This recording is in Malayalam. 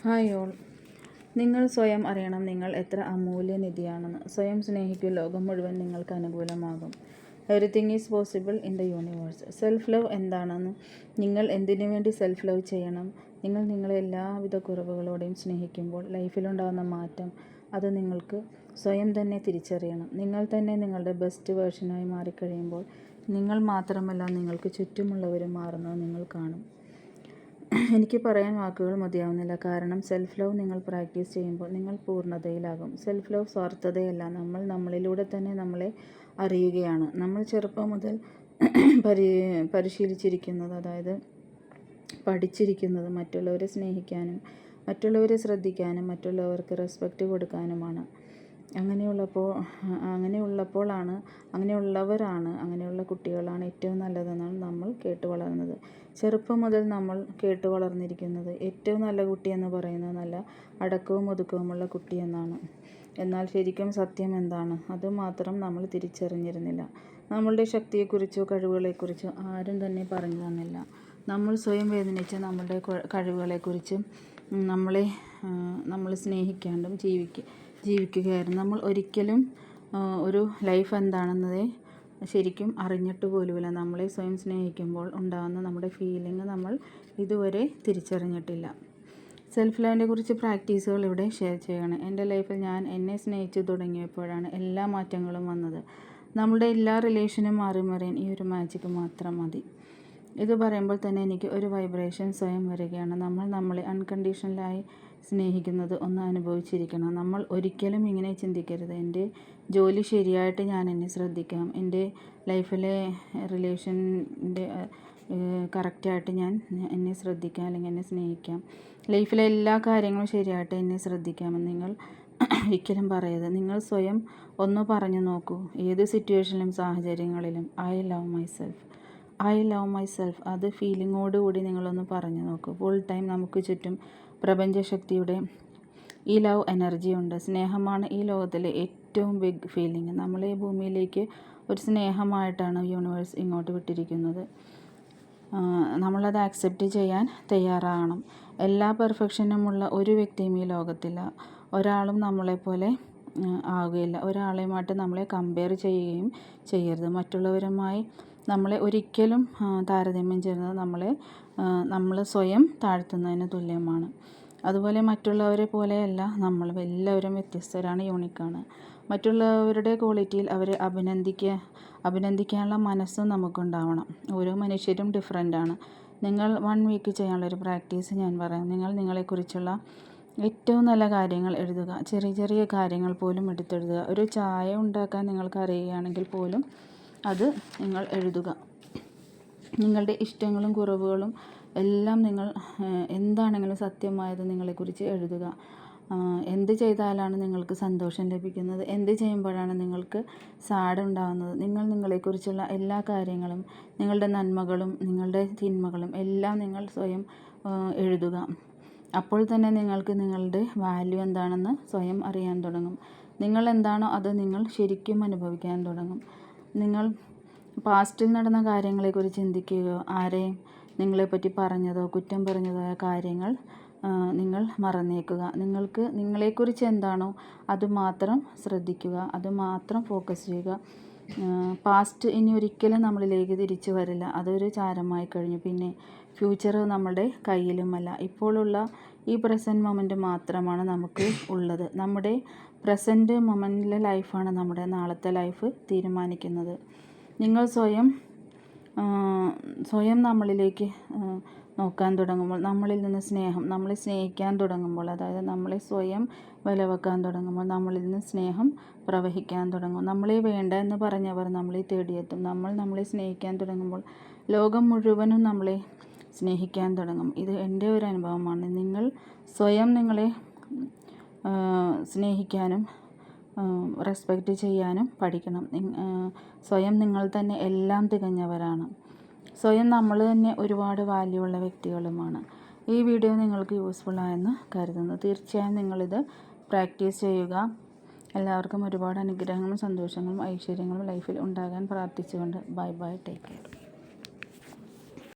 Hi all. നിങ്ങൾ സ്വയം അറിയണം നിങ്ങൾ എത്ര അമൂല്യനിധിയാണെന്ന്. സ്വയം സ്നേഹിക്കൂ, ലോകം മുഴുവൻ നിങ്ങൾക്ക് അനുകൂലമാകും. Everything is possible in the universe. Self love എന്താണെന്ന്, നിങ്ങൾ എന്തിനു വേണ്ടി സെൽഫ് ലവ് ചെയ്യണം? നിങ്ങൾ നിങ്ങളെ എല്ലാവിധ കുറവുകളോടെയും സ്നേഹിക്കുമ്പോൾ ലൈഫിലുണ്ടാകുന്ന മാറ്റം, അത് നിങ്ങൾക്ക് സ്വയം തന്നെ തിരിച്ചറിയണം. നിങ്ങൾ തന്നെ നിങ്ങളുടെ ബെസ്റ്റ് വേർഷനായി മാറിക്കഴിയുമ്പോൾ നിങ്ങൾ മാത്രമല്ല, നിങ്ങൾക്ക് ചുറ്റുമുള്ളവരും മാറുന്നത് നിങ്ങൾ കാണും. എനിക്ക് പറയാൻ വാക്കുകൾ മതിയാവുന്നില്ല. കാരണം സെൽഫ് ലവ് നിങ്ങൾ പ്രാക്ടീസ് ചെയ്യുമ്പോൾ നിങ്ങൾ പൂർണ്ണതയിലാകും. സെൽഫ് ലവ് സ്വാർത്ഥതയല്ല, നമ്മൾ നമ്മളിലൂടെ തന്നെ നമ്മളെ അറിയുകയാണ്. നമ്മൾ ചെറുപ്പം മുതൽ പരിശീലിച്ചിരിക്കുന്നത്, അതായത് പഠിച്ചിരിക്കുന്നത് മറ്റുള്ളവരെ സ്നേഹിക്കാനും മറ്റുള്ളവരെ ശ്രദ്ധിക്കാനും മറ്റുള്ളവർക്ക് റെസ്പെക്റ്റ് കൊടുക്കാനുമാണ്. അങ്ങനെയുള്ള കുട്ടികളാണ് ഏറ്റവും നല്ലതെന്നാണ് നമ്മൾ കേട്ടു വളർന്നത്. ചെറുപ്പം മുതൽ നമ്മൾ കേട്ടു വളർന്നിരിക്കുന്നത് ഏറ്റവും നല്ല കുട്ടി എന്ന് പറയുന്നത് നല്ല അടക്കവും ഒതുക്കവുമുള്ള കുട്ടി എന്നാണ്. എന്നാൽ ശരിക്കും സത്യം എന്താണ്? അതുമാത്രം നമ്മൾ തിരിച്ചറിഞ്ഞിരുന്നില്ല. നമ്മളുടെ ശക്തിയെക്കുറിച്ചോ കഴിവുകളെക്കുറിച്ചോ ആരും തന്നെ പറഞ്ഞു തന്നില്ല. നമ്മൾ സ്വയം വേദനിച്ച് നമ്മളുടെ കഴിവുകളെക്കുറിച്ചും നമ്മൾ സ്നേഹിക്കാണ്ടും ജീവിക്കുകയായിരുന്നു. നമ്മൾ ഒരിക്കലും ഒരു ലൈഫ് എന്താണെന്നതേ ശരിക്കും അറിഞ്ഞിട്ട് പോലുമില്ല. നമ്മളെ സ്വയം സ്നേഹിക്കുമ്പോൾ ഉണ്ടാകുന്ന നമ്മുടെ ഫീലിംഗ് നമ്മൾ ഇതുവരെ തിരിച്ചറിഞ്ഞിട്ടില്ല. സെൽഫ് ലവിനെ കുറിച്ച് പ്രാക്ടീസുകൾ ഇവിടെ ഷെയർ ചെയ്യണം. എൻ്റെ ലൈഫിൽ ഞാൻ എന്നെ സ്നേഹിച്ചു തുടങ്ങിയപ്പോഴാണ് എല്ലാ മാറ്റങ്ങളും വന്നത്. നമ്മുടെ എല്ലാ റിലേഷനും മാറിമറിയാൻ ഈ ഒരു മാജിക്ക് മാത്രം മതി. ഇത് പറയുമ്പോൾ തന്നെ എനിക്ക് ഒരു വൈബ്രേഷൻ സ്വയം വരികയാണ്. നമ്മൾ നമ്മളെ അൺകണ്ടീഷണലായി സ്നേഹിക്കുന്നത് ഒന്ന് അനുഭവിച്ചിരിക്കണം. നമ്മൾ ഒരിക്കലും ഇങ്ങനെ ചിന്തിക്കരുത്, എൻ്റെ ജോലി ശരിയായിട്ട് ഞാൻ എന്നെ ശ്രദ്ധിക്കാം, എൻ്റെ ലൈഫിലെ റിലേഷൻ്റെ കറക്റ്റായിട്ട് ഞാൻ എന്നെ ശ്രദ്ധിക്കാം, അല്ലെങ്കിൽ എന്നെ സ്നേഹിക്കാം, ലൈഫിലെ എല്ലാ കാര്യങ്ങളും ശരിയായിട്ട് എന്നെ ശ്രദ്ധിക്കാമെന്ന് നിങ്ങൾ ഒരിക്കലും പറയരുത്. നിങ്ങൾ സ്വയം ഒന്ന് പറഞ്ഞു നോക്കൂ. ഏത് സിറ്റുവേഷനിലും സാഹചര്യങ്ങളിലും ഐ ലവ് മൈ സെൽഫ് അത് ഫീലിങ്ങോടുകൂടി നിങ്ങളൊന്ന് പറഞ്ഞു നോക്കൂ. ഫുൾ ടൈം നമുക്ക് ചുറ്റും പ്രപഞ്ചശക്തിയുടെ ഈ ലവ് എനർജി ഉണ്ട്. സ്നേഹമാണ് ഈ ലോകത്തിലെ ഏറ്റവും ബിഗ് ഫീലിംഗ്. നമ്മളെ ഭൂമിയിലേക്ക് ഒരു സ്നേഹമായിട്ടാണ് യൂണിവേഴ്സ് ഇങ്ങോട്ട് വിട്ടിരിക്കുന്നത്. നമ്മളത് ആക്സെപ്റ്റ് ചെയ്യാൻ തയ്യാറാകണം. എല്ലാ പെർഫെക്ഷനുമുള്ള ഒരു വ്യക്തിയും ഈ ലോകത്തില്ല. ഒരാളും നമ്മളെപ്പോലെ ആവുകയില്ല. ഒരാളെയുമായിട്ട് നമ്മളെ കമ്പയർ ചെയ്യുകയും ചെയ്യരുത്. മറ്റുള്ളവരുമായി നമ്മളെ ഒരിക്കലും താരതമ്യം ചെയ്യുന്നത് നമ്മൾ സ്വയം താഴ്ത്തുന്നതിന് തുല്യമാണ്. അതുപോലെ മറ്റുള്ളവരെ പോലെയല്ല നമ്മൾ. എല്ലാവരും വ്യത്യസ്തരാണ്, യൂണിക്കാണ്. മറ്റുള്ളവരുടെ ക്വാളിറ്റിയിൽ അവരെ അഭിനന്ദിക്കാനുള്ള മനസ്സും നമുക്കുണ്ടാവണം. ഓരോ മനുഷ്യരും ഡിഫറെൻ്റാണ്. നിങ്ങൾ 1 വീക്ക് ചെയ്യാനുള്ളൊരു പ്രാക്ടീസ് ഞാൻ പറയാം. നിങ്ങൾ നിങ്ങളെക്കുറിച്ചുള്ള ഏറ്റവും നല്ല കാര്യങ്ങൾ എഴുതുക. ചെറിയ ചെറിയ കാര്യങ്ങൾ പോലും എടുത്തെഴുതുക. ഒരു ചായ ഉണ്ടാക്കാൻ നിങ്ങൾക്ക് അറിയുകയാണെങ്കിൽ പോലും അത് നിങ്ങൾ എഴുതുക. നിങ്ങളുടെ ഇഷ്ടങ്ങളും കുറവുകളും എല്ലാം നിങ്ങൾ എന്താണെങ്കിലും സത്യമായത് നിങ്ങളെക്കുറിച്ച് എഴുതുക. എന്ത് ചെയ്താലാണ് നിങ്ങൾക്ക് സന്തോഷം ലഭിക്കുന്നത്, എന്ത് ചെയ്യുമ്പോഴാണ് നിങ്ങൾക്ക് സാഡ് ഉണ്ടാകുന്നത്, നിങ്ങളെക്കുറിച്ചുള്ള എല്ലാ കാര്യങ്ങളും, നിങ്ങളുടെ നന്മകളും നിങ്ങളുടെ തിന്മകളും എല്ലാം നിങ്ങൾ സ്വയം എഴുതുക. അപ്പോൾ തന്നെ നിങ്ങൾക്ക് നിങ്ങളുടെ വാല്യൂ എന്താണെന്ന് സ്വയം അറിയാൻ തുടങ്ങും. നിങ്ങൾ എന്താണോ അത് നിങ്ങൾ ശരിക്കും അനുഭവിക്കാൻ തുടങ്ങും. നിങ്ങൾ പാസ്റ്റിൽ നടന്ന കാര്യങ്ങളെക്കുറിച്ച് ചിന്തിക്കുകയോ ആരെയും നിങ്ങളെപ്പറ്റി പറഞ്ഞതോ കുറ്റം പറഞ്ഞതോ ആയ കാര്യങ്ങൾ നിങ്ങൾ മറന്നേക്കുക. നിങ്ങൾക്ക് നിങ്ങളെക്കുറിച്ച് എന്താണോ അത് മാത്രം ശ്രദ്ധിക്കുക, അത് മാത്രം ഫോക്കസ് ചെയ്യുക. പാസ്റ്റ് ഇനി ഒരിക്കലും നമ്മളിലേക്ക് തിരിച്ചു വരില്ല. അതൊരു ചാരമായി കഴിഞ്ഞു. പിന്നെ ഫ്യൂച്ചർ നമ്മുടെ കയ്യിലുമല്ല. ഇപ്പോഴുള്ള ഈ പ്രസൻറ്റ് മൊമെൻറ്റ് മാത്രമാണ് നമുക്ക് ഉള്ളത്. നമ്മുടെ പ്രസൻറ്റ് മൊമെൻറ്റിലെ ലൈഫാണ് നമ്മുടെ നാളത്തെ ലൈഫ് തീരുമാനിക്കുന്നത്. നിങ്ങൾ സ്വയം നമ്മളിലേക്ക് നോക്കാൻ തുടങ്ങുമ്പോൾ, നമ്മളിൽ നിന്ന് നമ്മളെ സ്നേഹിക്കാൻ തുടങ്ങുമ്പോൾ, അതായത് നമ്മളെ സ്വയം വിലവെക്കാൻ തുടങ്ങുമ്പോൾ നമ്മളിൽ നിന്ന് സ്നേഹം പ്രവഹിക്കാൻ തുടങ്ങും. നമ്മളെ വേണ്ട എന്ന് പറഞ്ഞവർ നമ്മളെ തേടിയെത്തും. നമ്മളെ സ്നേഹിക്കാൻ തുടങ്ങുമ്പോൾ ലോകം മുഴുവനും നമ്മളെ സ്നേഹിക്കാൻ തുടങ്ങും. ഇത് എൻ്റെ ഒരു അനുഭവമാണ്. നിങ്ങൾ സ്വയം നിങ്ങളെ സ്നേഹിക്കാനും റെസ്പെക്റ്റ് ചെയ്യാനും പഠിക്കണം. സ്വയം നിങ്ങൾ തന്നെ എല്ലാം തികഞ്ഞവരാണ്. സ്വയം നമ്മൾ തന്നെ ഒരുപാട് വാല്യൂ ഉള്ള വ്യക്തികളുമാണ്. ഈ വീഡിയോ നിങ്ങൾക്ക് യൂസ്ഫുൾ ആയെന്ന് കരുതുന്നു. തീർച്ചയായും നിങ്ങളിത് പ്രാക്ടീസ് ചെയ്യുക. എല്ലാവർക്കും ഒരുപാട് അനുഗ്രഹങ്ങളും സന്തോഷങ്ങളും ഐശ്വര്യങ്ങളും ലൈഫിൽ ഉണ്ടാകാൻ പ്രാർത്ഥിച്ചുകൊണ്ട് ബൈ ബൈ, ടേക്ക് കെയർ.